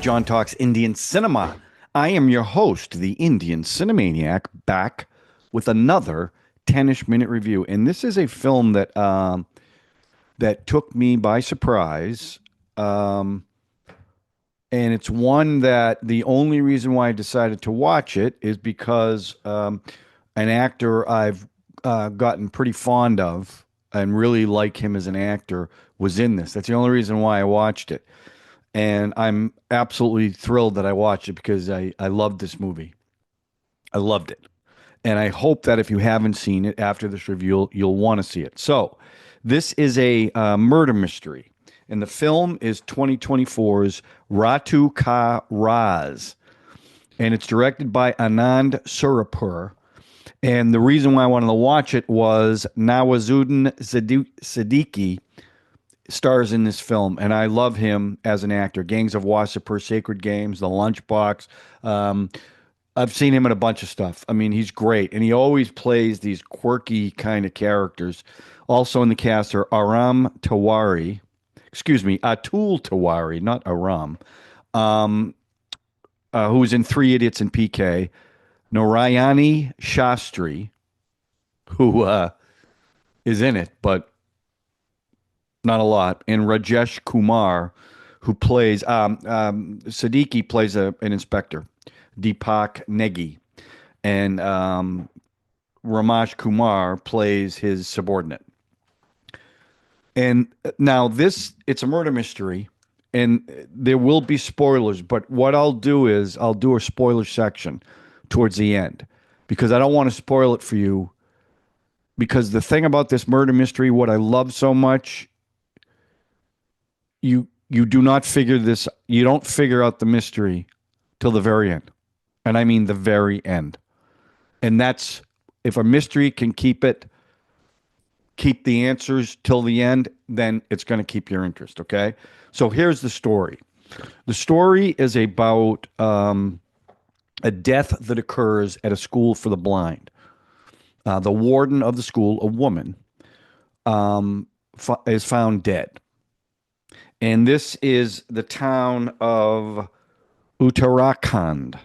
John Talks Indian Cinema. I am your host, the Indian Cinemaniac, back with another 10ish-minute review. And this is a film that took me by surprise. Um, and it's one that the only reason why I decided to watch it is because an actor I've gotten pretty fond of and really like him as an actor was in this. That's the only reason why I watched it. And I'm absolutely thrilled that I watched it because I loved this movie. I loved it. And I hope that if you haven't seen it after this review, you'll want to see it. So, this is a murder mystery. And the film is 2024's Raitu Ka Raaz. And it's directed by Anand Surapur. And the reason why I wanted to watch it was Nawazuddin Siddiqui stars in this film, and I love him as an actor. Gangs of Wasseypur, Sacred Games, The Lunchbox. I've seen him in a bunch of stuff. I mean, he's great, and he always plays these quirky kind of characters. Also in the cast are Atul Tiwari, not Aram, who was in Three Idiots and PK. Narayani Shastri, who is in it, but not a lot. And Rajesh Kumar, who plays Siddiqui plays an inspector, Deepak Negi, and Ramesh Kumar plays his subordinate. And now it's a murder mystery, and there will be spoilers. But what I'll do is I'll do a spoiler section towards the end because I don't want to spoil it for you. Because the thing about this murder mystery, what I love so much, you do not you don't figure out the mystery till the very end. And I mean the very end. And that's, if a mystery can keep the answers till the end, then it's going to keep your interest, okay? So here's the story. The story is about a death that occurs at a school for the blind. The warden of the school, a woman, is found dead. And this is the town of Uttarakhand.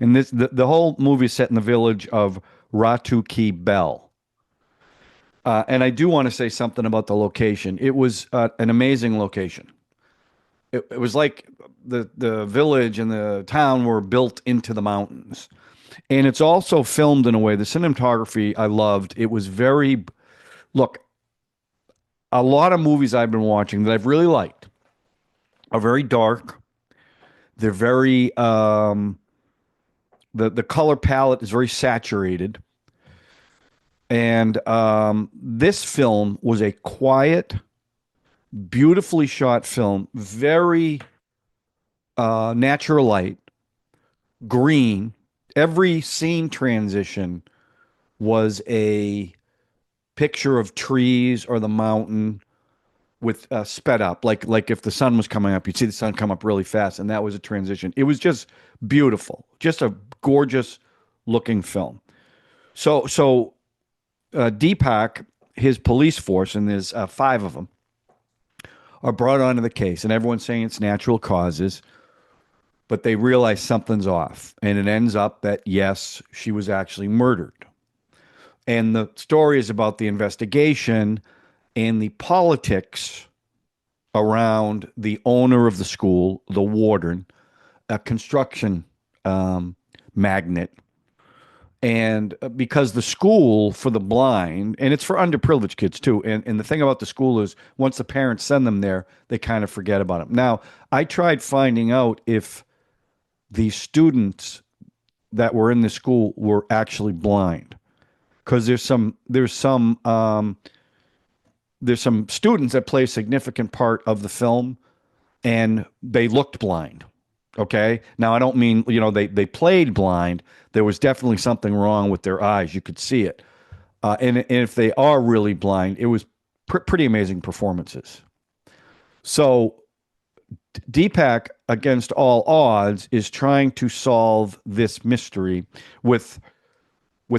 And the whole movie is set in the village of Rautu Ki Bell. And I do want to say something about the location. It was an amazing location. It was like the village and the town were built into the mountains. And it's also filmed in a way, the cinematography I loved. It was look, a lot of movies I've been watching that I've really liked are very dark. They're very, the color palette is very saturated. And this film was a quiet, beautifully shot film, very natural light, green. Every scene transition was a picture of trees or the mountain with sped up, like if the sun was coming up, you'd see the sun come up really fast, and that was a transition. It was just beautiful, just a gorgeous looking film. So Deepak, his police force, and there's 5 of them, are brought onto the case, and everyone's saying it's natural causes, but they realize something's off, and it ends up that yes, she was actually murdered. And the story is about the investigation and the politics around the owner of the school, the warden, a construction magnate. And because the school for the blind, and it's for underprivileged kids too, and the thing about the school is once the parents send them there, they kind of forget about them. Now, I tried finding out if the students that were in the school were actually blind. Because there's some students that play a significant part of the film, and they looked blind. Okay, now I don't mean they played blind. There was definitely something wrong with their eyes. You could see it, and if they are really blind, it was pretty amazing performances. So Deepak, against all odds, is trying to solve this mystery with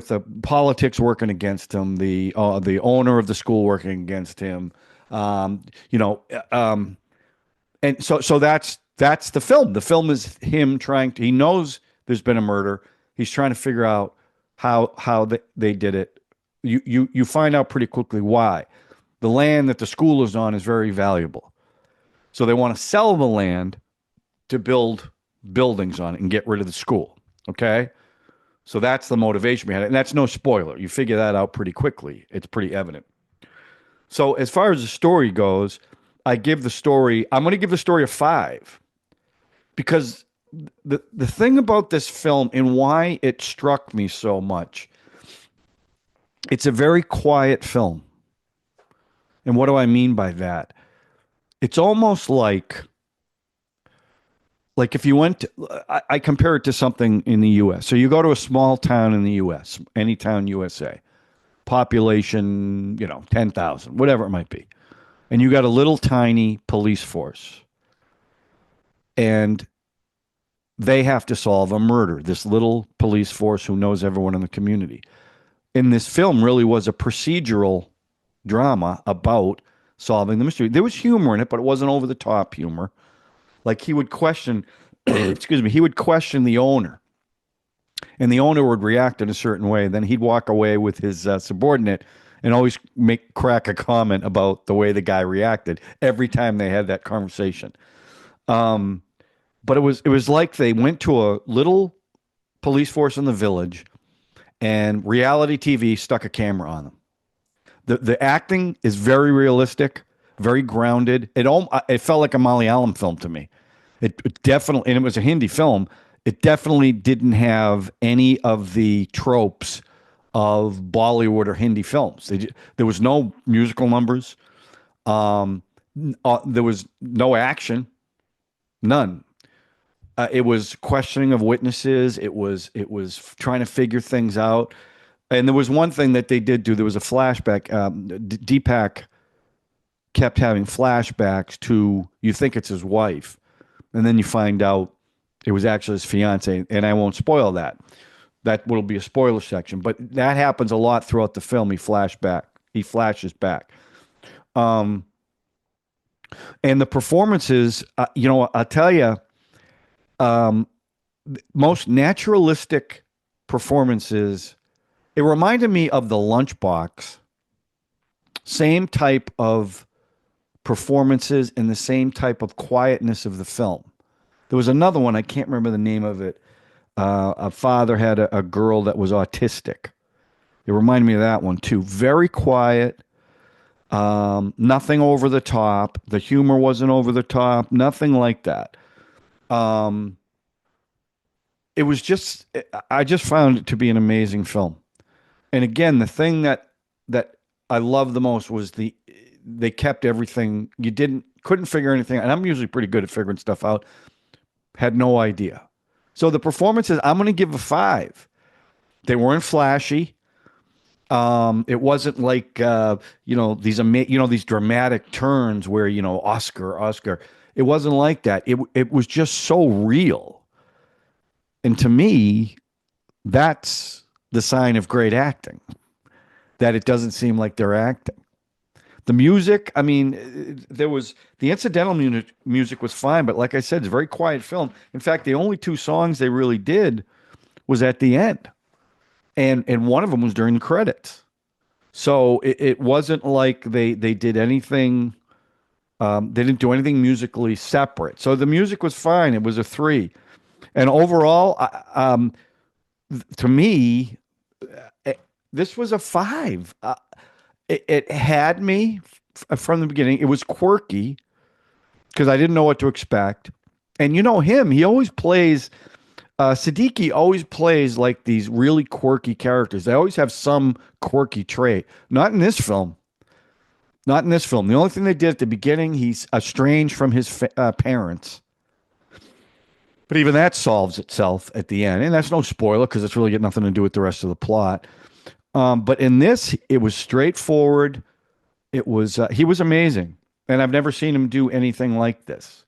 the politics working against him, the owner of the school working against him, and so that's That's the film. The film is him trying to, he knows there's been a murder. He's trying to figure out how they did it. You find out pretty quickly why. The land that the school is on is very valuable. So they want to sell the land to build buildings on it and get rid of the school. Okay? So that's the motivation behind it. And that's no spoiler. You figure that out pretty quickly. It's pretty evident. So as far as the story goes, I'm going to give the story a 5 because the thing about this film and why it struck me so much, it's a very quiet film. And what do I mean by that? It's almost like if you went to, I compare it to something in the U.S. So you go to a small town in the U.S., any town USA, population, 10,000, whatever it might be. And you got a little tiny police force. And they have to solve a murder, this little police force who knows everyone in the community. And this film really was a procedural drama about solving the mystery. There was humor in it, but it wasn't over the top humor. Like he would question, he would question the owner. And the owner would react in a certain way. Then he'd walk away with his subordinate and always crack a comment about the way the guy reacted every time they had that conversation. But it was like they went to a little police force in the village and reality TV stuck a camera on them. The acting is very realistic, very grounded. It felt like a Malayalam film to me. It definitely, and it was a Hindi film. It definitely didn't have any of the tropes of Bollywood or Hindi films. There was no musical numbers. There was no action, none. It was questioning of witnesses. It was trying to figure things out. And there was one thing that they did do. There was a flashback. Deepak kept having flashbacks to, you think it's his wife, and then you find out it was actually his fiance. And I won't spoil that. That will be a spoiler section. But that happens a lot throughout the film. He flashes back. And the performances, I'll tell you, most naturalistic performances. It reminded me of the Lunchbox. Same type of performances and the same type of quietness of the film. There was another one, I can't remember the name of it. A father had a girl that was autistic. It reminded me of that one too. Very quiet, nothing over the top. The humor wasn't over the top, nothing like that. It was just, I just found it to be an amazing film. And again, the thing that I loved the most was they kept everything. Couldn't figure anything. And I'm usually pretty good at figuring stuff out. Had no idea. So the performances, I'm going to give a 5. They weren't flashy. It wasn't like these dramatic turns where Oscar. It wasn't like that. It was just so real. And to me, that's the sign of great acting. That it doesn't seem like they're acting. The music, I mean, there was the incidental music was fine, but like I said, it's a very quiet film. In fact, the only 2 songs they really did was at the end, and one of them was during the credits. So it wasn't like they did anything. They didn't do anything musically separate. So the music was fine. It was a 3, and overall, to me, this was a 5. It had me from the beginning. It was quirky because I didn't know what to expect. And him, he always plays, Siddiqui always plays like these really quirky characters. They always have some quirky trait. Not in this film. Not in this film. The only thing they did at the beginning, he's estranged from his parents. But even that solves itself at the end. And that's no spoiler because it's really got nothing to do with the rest of the plot. But in this, it was straightforward. It was he was amazing, and I've never seen him do anything like this.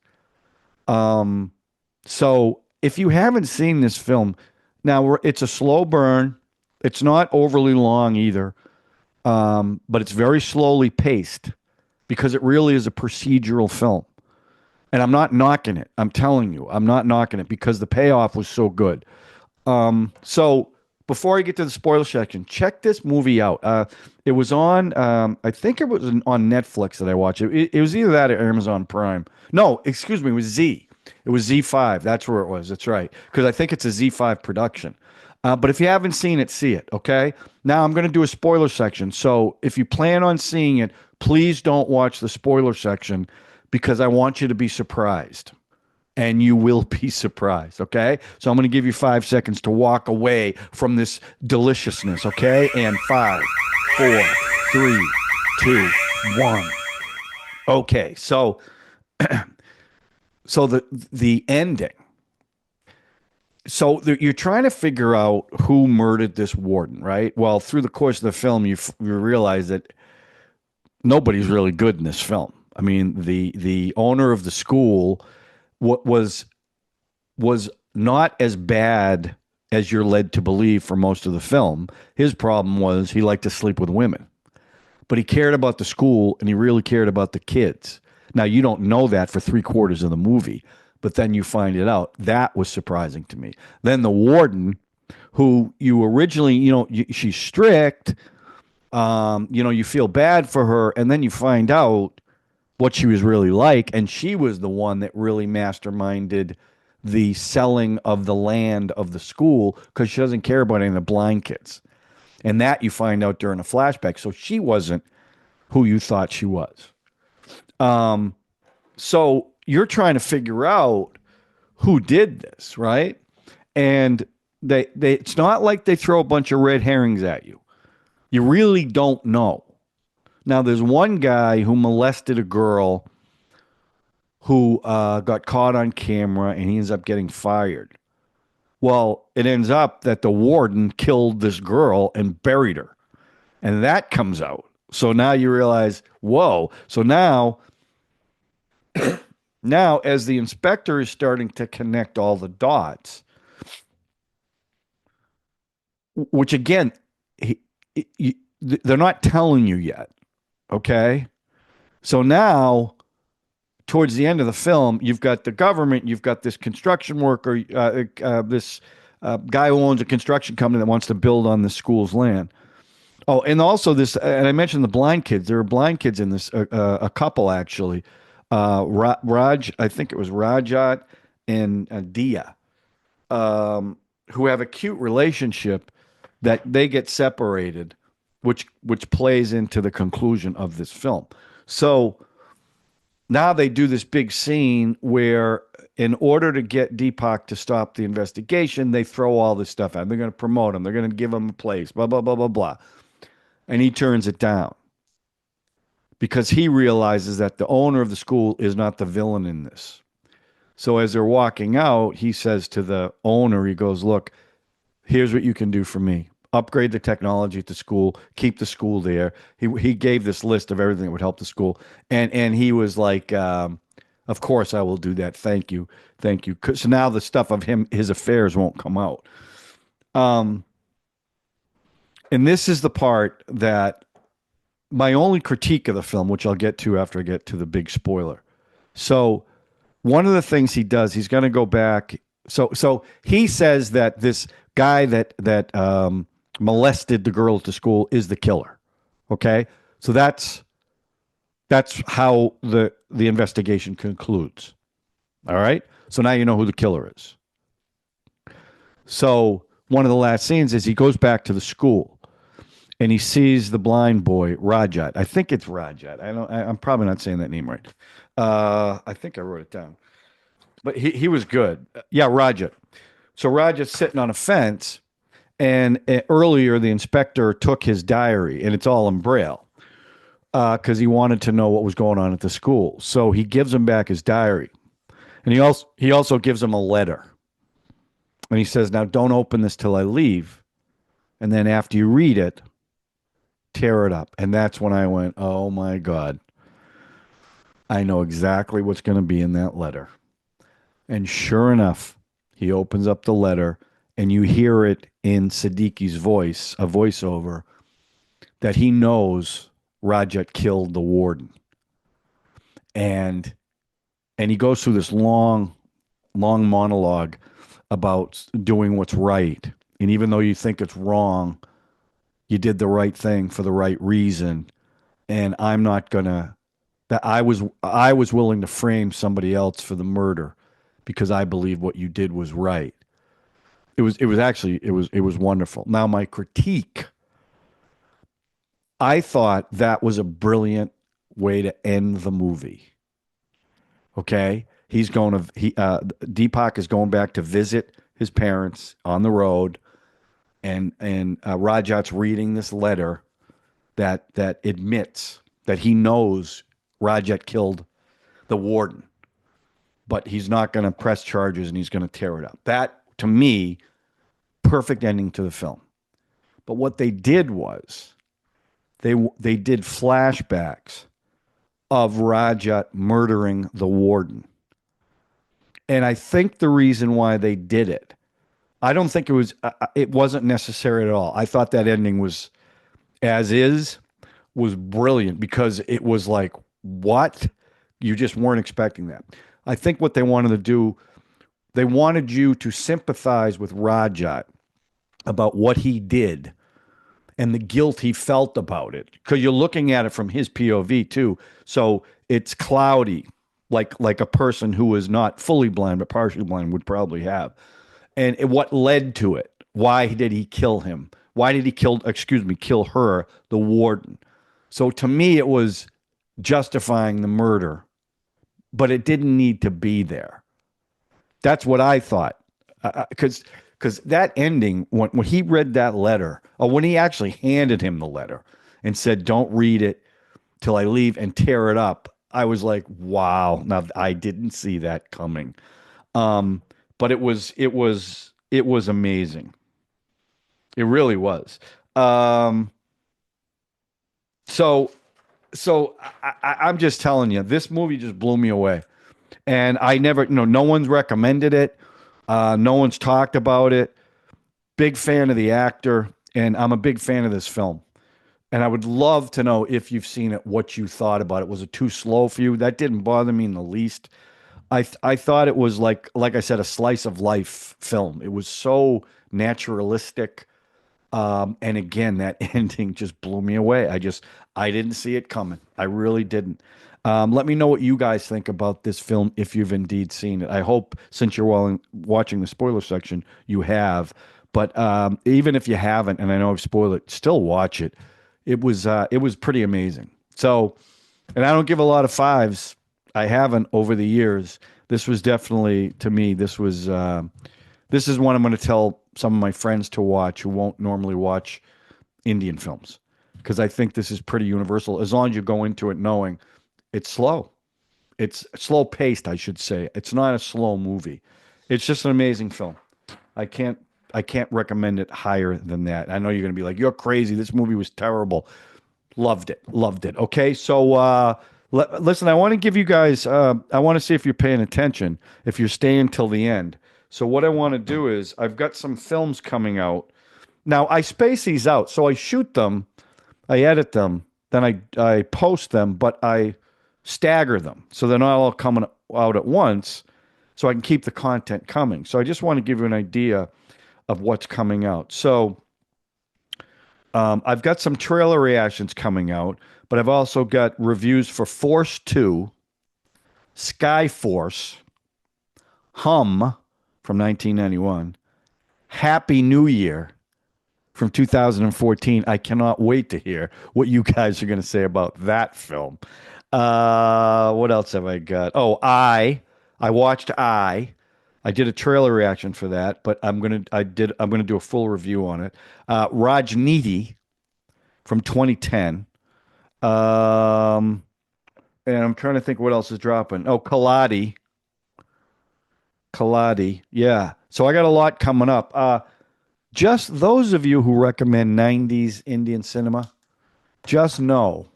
So if you haven't seen this film, now it's a slow burn. It's not overly long either, but it's very slowly paced because it really is a procedural film. And I'm not knocking it. I'm telling you, I'm not knocking it because the payoff was so good. So before I get to the spoiler section, check this movie out. It was on, I think it was on Netflix that I watched it. It was either that or Amazon Prime. No, excuse me, it was Z. It was Z5. That's where it was. That's right. Because I think it's a Z5 production. But if you haven't seen it, see it. Okay. Now I'm going to do a spoiler section. So if you plan on seeing it, please don't watch the spoiler section because I want you to be surprised and you will be surprised. Okay. So I'm going to give you 5 seconds to walk away from this deliciousness. Okay. And five, four, three, two, one. Okay. So the ending. So you're trying to figure out who murdered this warden, right? Well, through the course of the film, you realize that nobody's really good in this film. I mean, the owner of the school was was not as bad as you're led to believe for most of the film. His problem was he liked to sleep with women, but he cared about the school and he really cared about the kids. Now, you don't know that for three-quarters of the movie, but then you find it out. That was surprising to me. Then the warden, who you originally, she's strict, you feel bad for her, and then you find out what she was really like, and she was the one that really masterminded the selling of the land of the school because she doesn't care about any of the blind kids. And that you find out during a flashback. So she wasn't who you thought she was. So you're trying to figure out who did this, right? And they it's not like they throw a bunch of red herrings at you. You really don't know. Now, there's one guy who molested a girl who got caught on camera and he ends up getting fired. Well, it ends up that the warden killed this girl and buried her. And that comes out. So now you realize, whoa. So now as the inspector is starting to connect all the dots, which again, they're not telling you yet. Okay. So now towards the end of the film, you've got the government, you've got this construction worker, this guy who owns a construction company that wants to build on the school's land. Oh, and also this, and I mentioned the blind kids. There are blind kids in this, a couple actually. Raj, I think it was Rajat and Dia, who have a cute relationship that they get separated, which plays into the conclusion of this film. So now they do this big scene where, in order to get Deepak to stop the investigation, they throw all this stuff out. They're going to promote him. They're going to give him a place, blah, blah, blah, blah, blah. And he turns it down because he realizes that the owner of the school is not the villain in this. So as they're walking out, he says to the owner, he goes, look, here's what you can do for me. Upgrade the technology at the school, keep the school there. He gave this list of everything that would help the school. And he was like, of course I will do that. Thank you. Thank you. So now the stuff of his affairs won't come out. And this is the part that my only critique of the film, which I'll get to after I get to the big spoiler. So one of the things he does, he's going to go back. So he says that this guy that molested the girl at the school is the killer. Okay, so that's how the investigation concludes. All right, so now you know who the killer is. So one of the last scenes is he goes back to the school and he sees the blind boy Rajat. I think it's Rajat. I'm probably not saying that name right. I think I wrote it down, but he was good. Yeah, Rajat. So Rajat's sitting on a fence, and earlier the inspector took his diary, and it's all in Braille because he wanted to know what was going on at the school. So he gives him back his diary, and he also gives him a letter, and he says, "Now don't open this till I leave, and then after you read it, tear it up." And that's when I went, "Oh my God, I know exactly what's going to be in that letter." And sure enough, he opens up the letter, and you hear it in Siddiqui's voice, a voiceover, that he knows Rajat killed the warden. And and he goes through this long, long monologue about doing what's right. And even though you think it's wrong, you did the right thing for the right reason. And I'm not gonna that I was willing to frame somebody else for the murder because I believe what you did was right. It was wonderful. Now my critique, I thought that was a brilliant way to end the movie. Okay? Deepak is going back to visit his parents on the road, and Rajat's reading this letter that admits that he knows Rajat killed the warden, but he's not going to press charges and he's going to tear it up. That, to me, perfect ending to the film. But what they did was they did flashbacks of Rajat murdering the warden. And I think the reason why they did it, I don't think it wasn't necessary at all. I thought that ending was as is was brilliant because it was like, what? You just weren't expecting that. I think what they wanted to do, they wanted you to sympathize with Rajat about what he did and the guilt he felt about it, because you're looking at it from his POV too. So it's cloudy, like a person who is not fully blind but partially blind would probably have. And what led to it? Why did he kill him? Why did he kill her, the warden? So to me, it was justifying the murder, but it didn't need to be there. That's what I thought. Because that ending, when he read that letter, or when he actually handed him the letter and said, "Don't read it till I leave and tear it up," I was like, "Wow!" Now I didn't see that coming, but it was amazing. It really was. Um, so I'm just telling you, this movie just blew me away, and I never, no one's recommended it. No one's talked about it. Big fan of the actor, and I'm a big fan of this film. And I would love to know if you've seen it, what you thought about it. Was it too slow for you? That didn't bother me in the least. I thought it was like I said, a slice of life film. It was so naturalistic. And again, that ending just blew me away. I didn't see it coming. I really didn't. Let me know what you guys think about this film if you've indeed seen it. I hope, since you're watching the spoiler section, you have. But even if you haven't, and I know I've spoiled it, still watch it. It was pretty amazing. So, and I don't give a lot of fives. I haven't over the years. This was definitely, to me, this is one I'm going to tell some of my friends to watch who won't normally watch Indian films, because I think this is pretty universal. As long as you go into it knowing it's slow, it's slow paced, I should say. It's not a slow movie. It's just an amazing film. I can't I can't recommend it higher than that. I know you're going to be like, you're crazy. This movie was terrible. Loved it. Loved it. Okay. So, listen, I want to give you guys, I want to see if you're paying attention, if you're staying till the end. So what I want to do is I've got some films coming out. Now I space these out. So I shoot them, I edit them, then I post them, but I stagger them. So they're not all coming out at once, so I can keep the content coming. So I just want to give you an idea of what's coming out. So I've got some trailer reactions coming out, but I've also got reviews for Force 2, Sky Force, Hum from 1991, Happy New Year from 2014. I cannot wait to hear what you guys are going to say about that film. What else have I got? Oh, I watched I did a trailer reaction for that, but I'm gonna do a full review on it. Rajniti from 2010. And I'm trying to think what else is dropping. Oh, Kaladi. Yeah. So I got a lot coming up. Just those of you who recommend 90s Indian cinema, just know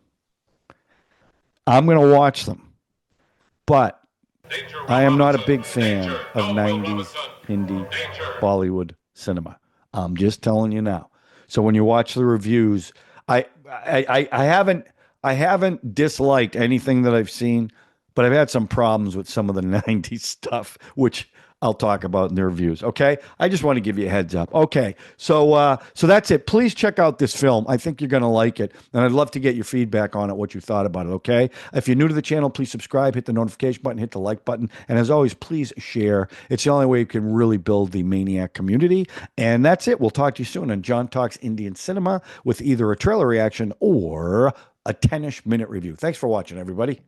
I'm going to watch them. But I am not a big fan of 90s Hindi Bollywood cinema. I'm just telling you now. So when you watch the reviews, I haven't disliked anything that I've seen, but I've had some problems with some of the 90s stuff, which I'll talk about in their reviews. Okay. I just want to give you a heads up. Okay. So that's it. Please check out this film. I think you're going to like it. And I'd love to get your feedback on it, what you thought about it. Okay. If you're new to the channel, please subscribe, hit the notification button, hit the like button. And as always, please share. It's the only way you can really build the Maniac community. And that's it. We'll talk to you soon on John Talks Indian Cinema with either a trailer reaction or a 10ish minute review. Thanks for watching, everybody.